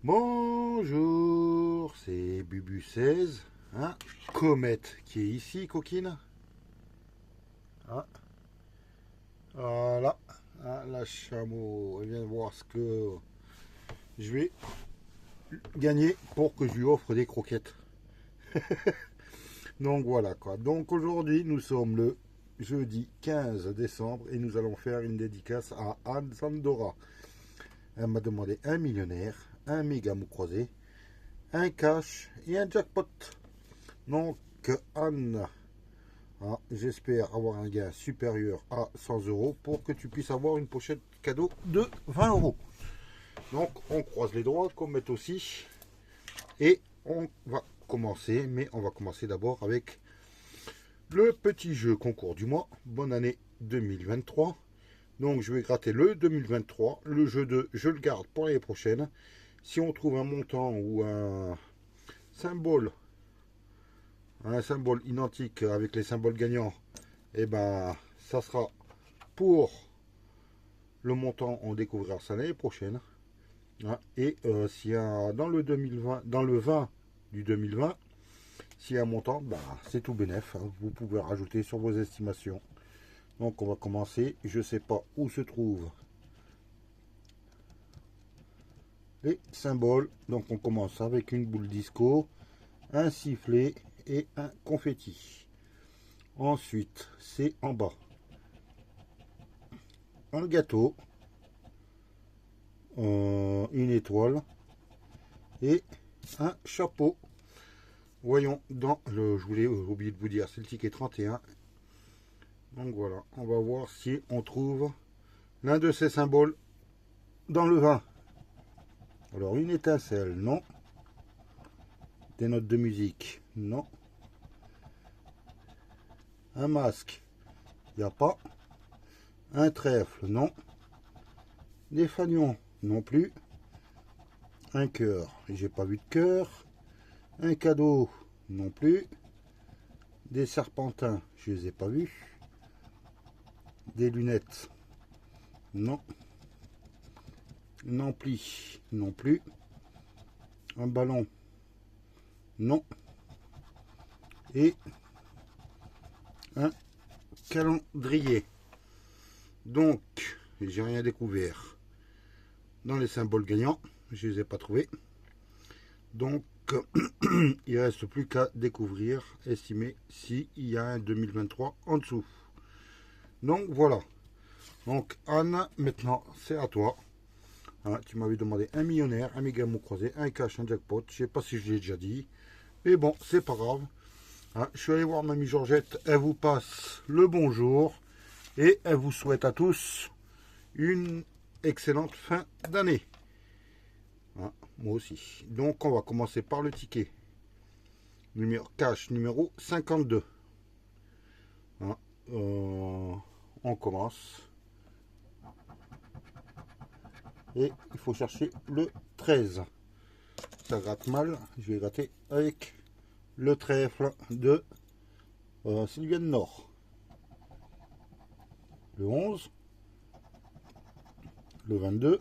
Bonjour, c'est Bubu 16, hein, Comète qui est ici, coquine. Ah, voilà, ah, la chameau, elle vient voir ce que je vais gagner pour que je lui offre des croquettes. Donc voilà quoi. Donc aujourd'hui, nous sommes le jeudi 15 décembre et nous allons faire une dédicace à Anne Sandora. Elle m'a demandé un millionnaire, un méga mou croisé, un cash et un jackpot. Donc Anne, ah, j'espère avoir un gain supérieur à 100 euros pour que tu puisses avoir une pochette cadeau de 20 euros. Donc on croise les doigts, comme met aussi, et on va commencer, mais on va commencer d'abord avec le petit jeu concours du mois. Bonne année 2023. Donc je vais gratter le 2023, le jeu de je le garde pour l'année prochaine. Si on trouve un montant ou symbole, un symbole identique avec les symboles gagnants, et ben ça sera pour le montant, on découvrira ça l'année prochaine. Hein. Et s'il y a dans le 2020, dans le 20 du 2020, s'il y a un montant, bah, c'est tout bénef. Hein. Vous pouvez rajouter sur vos estimations. Donc on va commencer. Je ne sais pas où se trouvent les symboles. Donc on commence avec une boule disco, un sifflet et un confetti. Ensuite, c'est en bas. Un gâteau, une étoile et un chapeau. Voyons dans le. Je voulais oublier de vous dire, c'est le ticket 31. Donc voilà, on va voir si on trouve l'un de ces symboles dans le vin. Alors une étincelle, non. Des notes de musique, non. Un masque, il n'y a pas. Un trèfle, non. Des fanions, non plus. Un cœur, j'ai pas vu de cœur. Un cadeau, non plus. Des serpentins, je les ai pas vus. Des lunettes, non. Un ampli, non plus. Un ballon, non. Et un calendrier. Donc, j'ai rien découvert dans les symboles gagnants. Je ne les ai pas trouvés. Donc, il ne reste plus qu'à découvrir, estimer s'il y a un 2023 en dessous. Donc, voilà. Donc, Anne, maintenant, c'est à toi. Hein, tu m'avais demandé un millionnaire, un méga mot croisé, un cash, un jackpot. Je ne sais pas si je l'ai déjà dit. Mais bon, c'est pas grave. Hein, je suis allé voir mamie Georgette. Elle vous passe le bonjour. Et elle vous souhaite à tous une excellente fin d'année. Hein, moi aussi. Donc on va commencer par le ticket. Cash numéro 52. Hein, on commence. Et il faut chercher le 13. Ça gratte mal. Je vais gratter avec le trèfle de Sylviane Nord. Le 11. Le 22.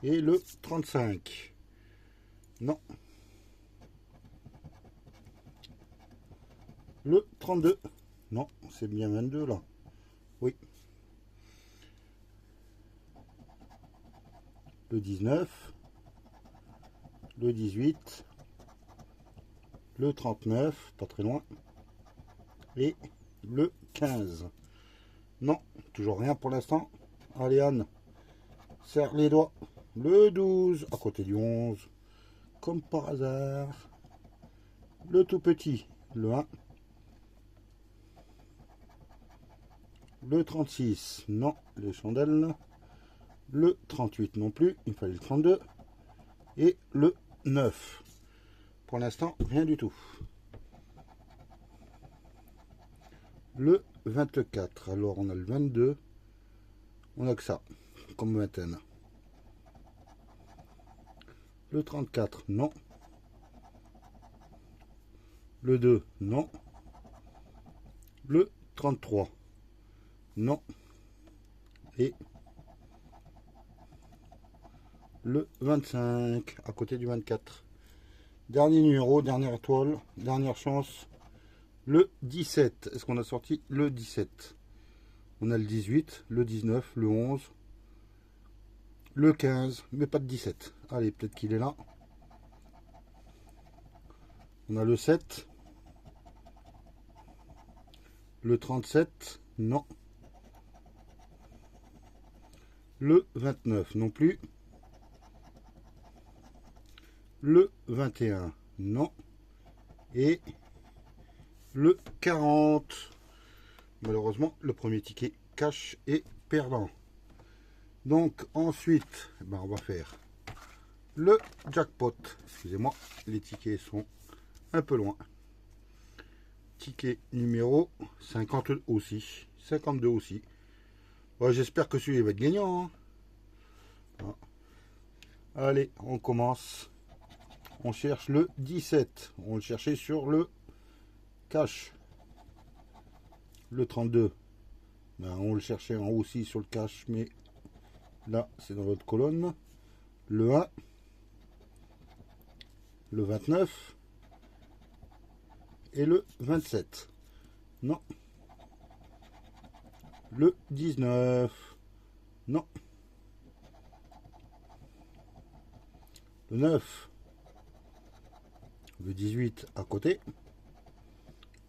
Et le 35. Non. Le 32. Non, c'est bien 22 là. Oui. Le 19. Le 18. Le 39, pas très loin. Et le 15. Non, toujours rien pour l'instant. Allez Anne, serre les doigts. Le 12, à côté du 11. Comme par hasard. Le tout petit, le 1. Le 36, non, les chandelles. Le 38 non plus, il fallait le 32. Et le 9. Pour l'instant, rien du tout. Le 24, alors on a le 22. On a que ça, comme vingtaine. Le 34, non. Le 2, non. Le 33, non. Et le 25 à côté du 24. Dernier numéro, dernière étoile, dernière chance, le 17. Est-ce qu'on a sorti le 17? On a le 18, le 19, le 11, le 15, mais pas de 17. Allez, peut-être qu'il est là. On a le 7, le 37, non. Le 29, non plus. Le 21, non. Et le 40. Malheureusement, le premier ticket cash est perdant. Donc ensuite, on va faire le jackpot. Excusez-moi, les tickets sont un peu loin. Ticket numéro 50 aussi. 52 aussi. Bon, j'espère que celui-là va être gagnant. Hein. Allez, on commence. On cherche le 17. On le cherchait sur le cash. Le 32. On le cherchait en haut aussi sur le cash, mais là, c'est dans l'autre colonne. Le 1. Le 29. Et le 27. Non. Le 19. Non. Le 9. Le 18 à côté.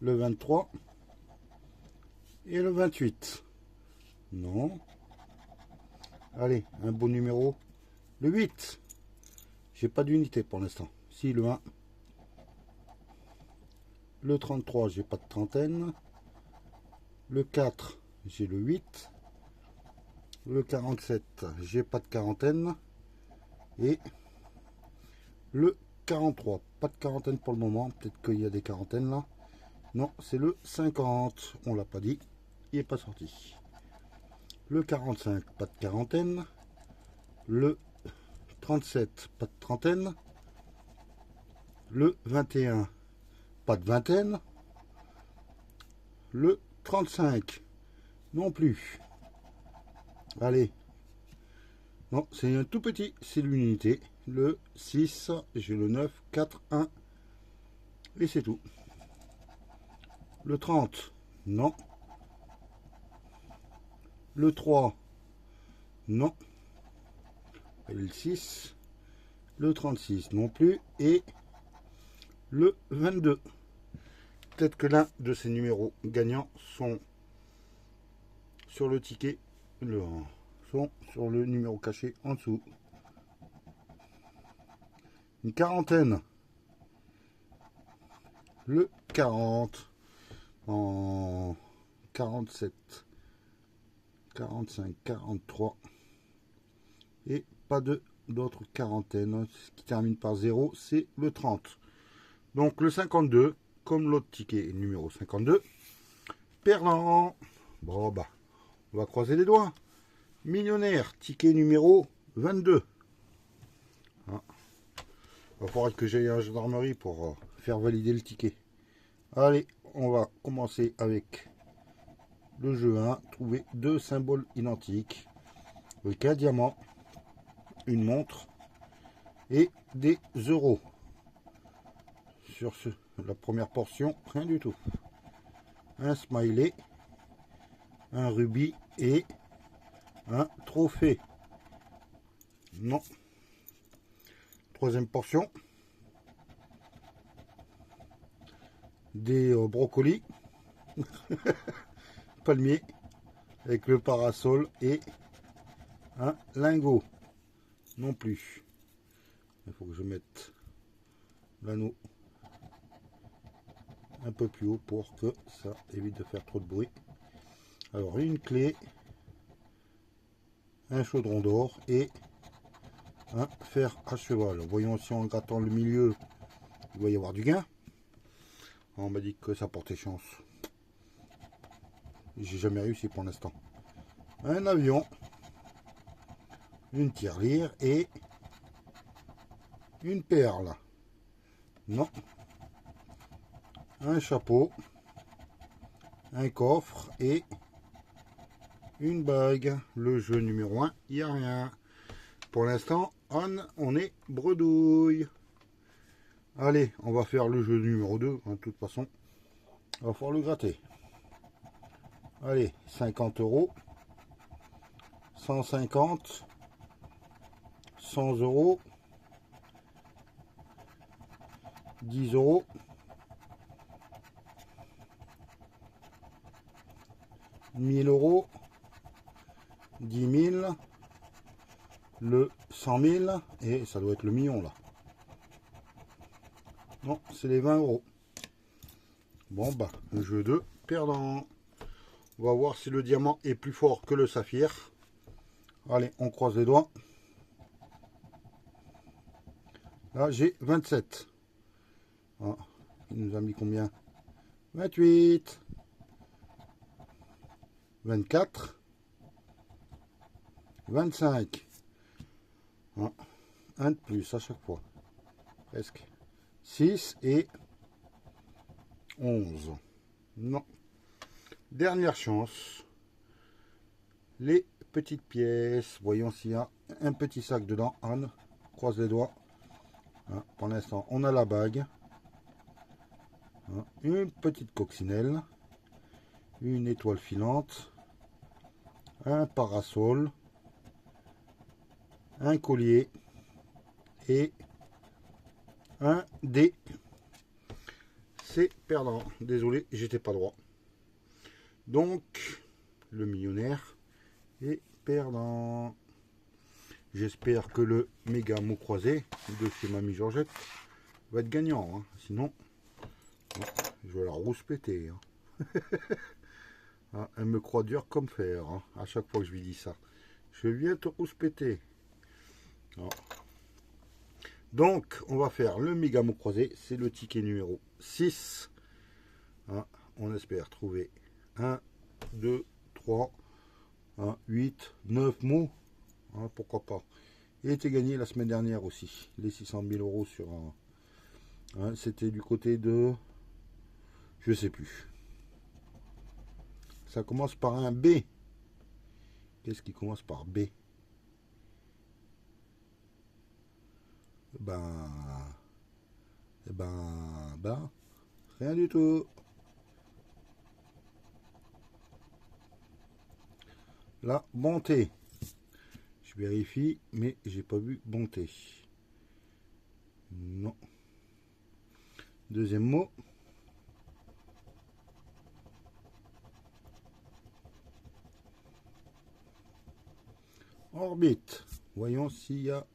Le 23. Et le 28. Non. Allez, un bon numéro. Le 8. J'ai pas d'unité pour l'instant. Si, le 1. Le 33, j'ai pas de trentaine. Le 4, j'ai le 8. Le 47, j'ai pas de quarantaine. Et le 43, pas de quarantaine pour le moment. Peut-être qu'il y a des quarantaines là. Non, c'est le 50. On l'a pas dit. Il n'est pas sorti. Le 45, pas de quarantaine. Le 37, pas de trentaine. Le 21, pas de vingtaine. Le 35, non plus. Allez. Non, c'est un tout petit, c'est l'unité. Le 6, j'ai le 9, 4, 1. Et c'est tout. Le 30, non. Le 3, non. Et le 6. Le 36, non plus. Et le 22. Peut-être que l'un de ces numéros gagnants sont sur le ticket, sont sur le numéro caché en dessous. Une quarantaine. Le 40 en 47, 45, 43 et pas d'autres quarantaines. Ce qui termine par 0, c'est le 30. Donc le 52, comme l'autre ticket numéro 52, perdant. Bon bah, on va croiser les doigts. Millionnaire, ticket numéro 22. Ah. Il va falloir que j'aille à la gendarmerie pour faire valider le ticket. Allez, on va commencer avec le jeu 1. Trouver deux symboles identiques. Avec un diamant, une montre et des euros. Sur la première portion, rien du tout. Un smiley, un rubis et un trophée. Non. Troisième portion. Des brocolis. Palmier. Avec le parasol et un lingot. Non plus. Il faut que je mette l'anneau un peu plus haut pour que ça évite de faire trop de bruit. Alors une clé, un chaudron d'or et un fer à cheval. Voyons si en grattant le milieu il va y avoir du gain. On m'a dit que ça portait chance. J'ai jamais réussi pour l'instant. Un avion, une tirelire et une perle. Non. Un chapeau, un coffre et une bague. Le jeu numéro 1, il n'y a rien. Pour l'instant, on est bredouille. Allez, on va faire le jeu numéro 2. De toute façon, on va falloir le gratter. Allez, 50 euros. 150. 100 euros. 10 euros. 1000 euros. 10 000. Le 100 000. Et ça doit être le million là. Non, c'est les 20 euros. Bon, bah, le jeu 2, perdant. On va voir si le diamant est plus fort que le saphir. Allez, on croise les doigts. Là, j'ai 27. Ah, il nous a mis combien? 28. 24. 25. Ah, un de plus à chaque fois. Presque. 6 et 11. Non. Dernière chance. Les petites pièces. Voyons s'il y a un petit sac dedans. Anne, croise les doigts. Pour l'instant, on a la bague. Une petite coccinelle. Une étoile filante. Un parasol. Un collier. Et un dé. C'est perdant. Désolé, j'étais pas droit. Donc, le millionnaire est perdant. J'espère que le méga mot croisé de chez Mamie Georgette va être gagnant. Sinon, je vais la rouspéter. Elle me croit dur comme fer. À chaque fois que je lui dis ça. Je viens te rouspéter. Donc, on va faire le méga mot croisé. C'est le ticket numéro 6. On espère trouver 1, 2, 3, 8, 9 mots. Pourquoi pas. Il était gagné la semaine dernière aussi. Les 600 000 euros sur un. C'était du côté de... Je sais plus. Ça commence par un B. Qu'est-ce qui commence par B? Rien du tout. La bonté. Je vérifie, mais j'ai pas vu bonté. Non. Deuxième mot. Orbite. Voyons s'il y a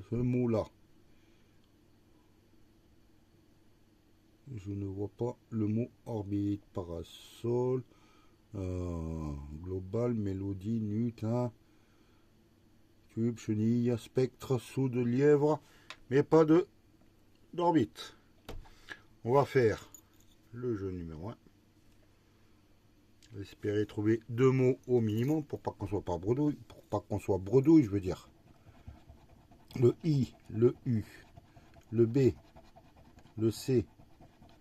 ce mot-là. Je ne vois pas le mot orbite. Parasol. Global, mélodie, nut, tube, chenille, spectre, soude, lièvre, mais pas de d'orbite. On va faire le jeu numéro 1. Espérer trouver 2 mots au minimum pour pas qu'on soit pas bredouille, pour pas qu'on soit bredouille, je veux dire. Le I, le U, le B, le C,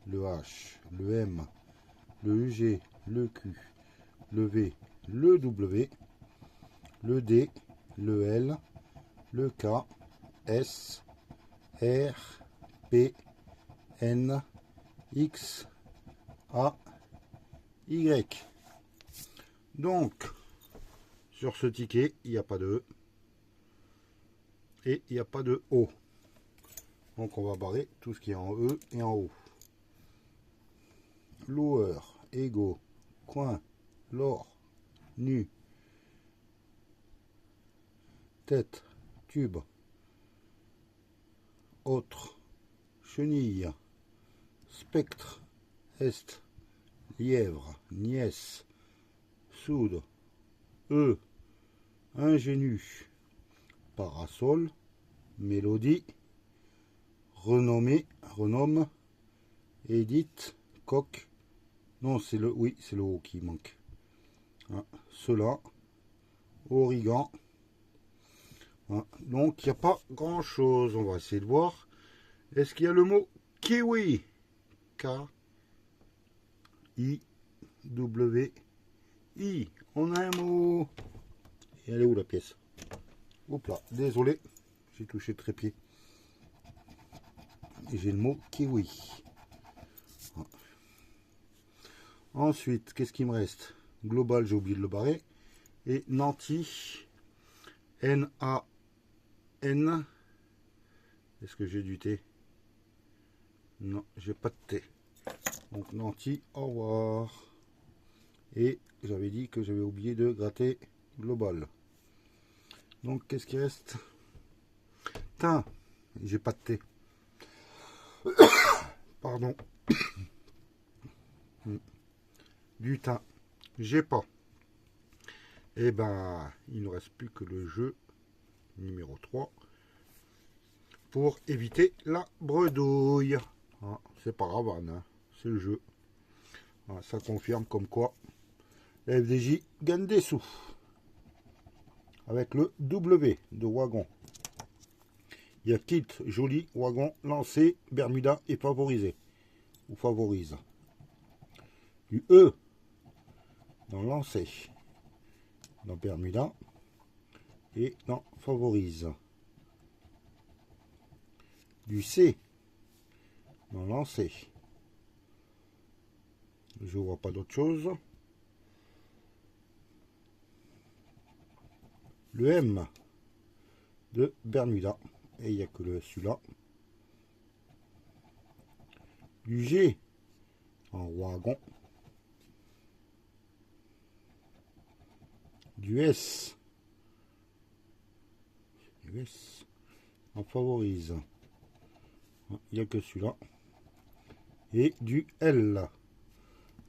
le H, le M, le G, le Q, le V, le W, le D, le L, le K, S, R, P, N, X, A, Y. Donc, sur ce ticket, il n'y a pas de E et il n'y a pas de O. Donc, on va barrer tout ce qui est en E et en O. Loueur, ego, coin, lore, nu, tête, tube, autre, chenille, spectre, est, lièvre, nièce, soude, ingénu, parasol, mélodie, renommé, renomme, édite, coq. Non, c'est le O qui manque. Cela, origan. Donc, il n'y a pas grand chose. On va essayer de voir. Est-ce qu'il y a le mot kiwi? K-I-W-I. On a un mot. Et elle est où la pièce? Hop là, désolé, j'ai touché le trépied. Et j'ai le mot kiwi. Ensuite, qu'est-ce qu'il me reste? Global, j'ai oublié de le barrer. Et Nanti, N-A-N. Est-ce que j'ai du thé? Non, j'ai pas de thé. Donc Nanti, au revoir. Et j'avais dit que j'avais oublié de gratter Global. Donc qu'est-ce qui reste? Thym, j'ai pas de thé. Pardon. Du thym, j'ai pas. Et ben, il ne reste plus que le jeu numéro 3 pour éviter la bredouille. Ah, c'est pas grave, hein, c'est le jeu. Ah, ça confirme comme quoi la FDJ gagne des sous. Avec le W de Wagon. Il y a Kit, Joli, Wagon, Lancé, Bermuda et Favorisé. Ou Favorise. Du E dans Lancé. Dans Bermuda. Et dans Favorise. Du C dans Lancé. Je vois pas d'autre chose. Le M de Bermuda. Et il n'y a que celui-là. Du G en Wagon. Du S. Du S en Favorise. Il n'y a que celui-là. Et du L.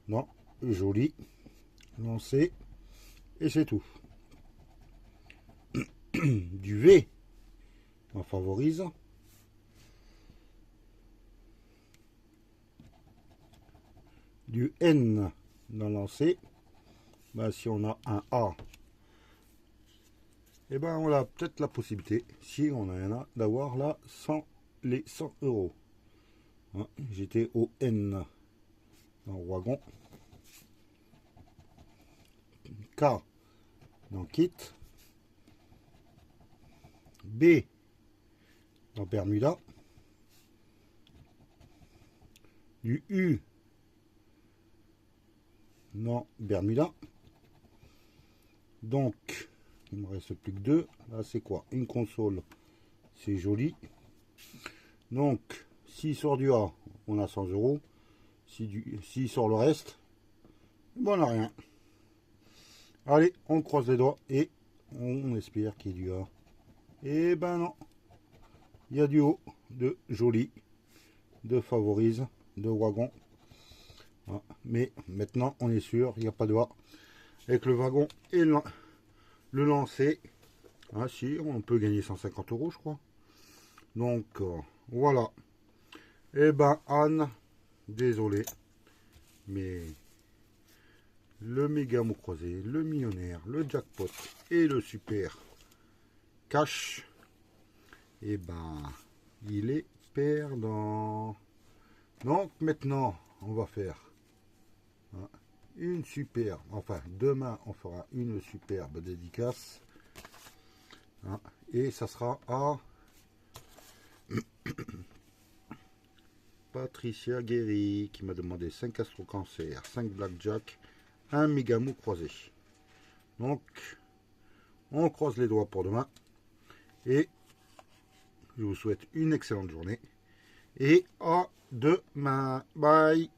Non, Joli. Lancé. Et c'est tout. Du V en Favorise. Du N dans Lancé. Ben, si on a un A, et ben on a peut-être la possibilité, si on en a, d'avoir là les 100 euros. Hein, j'étais au N dans Wagon. K dans Kit. B dans Bermuda. Du U dans Bermuda. Donc, il me reste plus que deux. Là, c'est quoi? Une console. C'est joli. Donc, s'il sort du A, on a 100 euros. S'il sort le reste, bon, on n'a rien. Allez, on croise les doigts et on espère qu'il y ait du A. Et ben non. Il y a du haut de joli, de Favorise, de Wagon. Ah, mais maintenant, on est sûr, il n'y a pas de A. Avec le wagon et le lancer. Ah si, on peut gagner 150 euros, je crois. Donc, voilà. Et ben, Anne, désolé. Mais le méga mot croisé, le millionnaire, le jackpot et le super cash, et ben, il est perdant. Donc, maintenant, on va faire une superbe, enfin demain on fera une superbe dédicace, hein, et ça sera à Patricia Guéry qui m'a demandé 5 Astro Cancer, 5 Blackjack, un mégamou croisé. Donc on croise les doigts pour demain et je vous souhaite une excellente journée et à demain. Bye.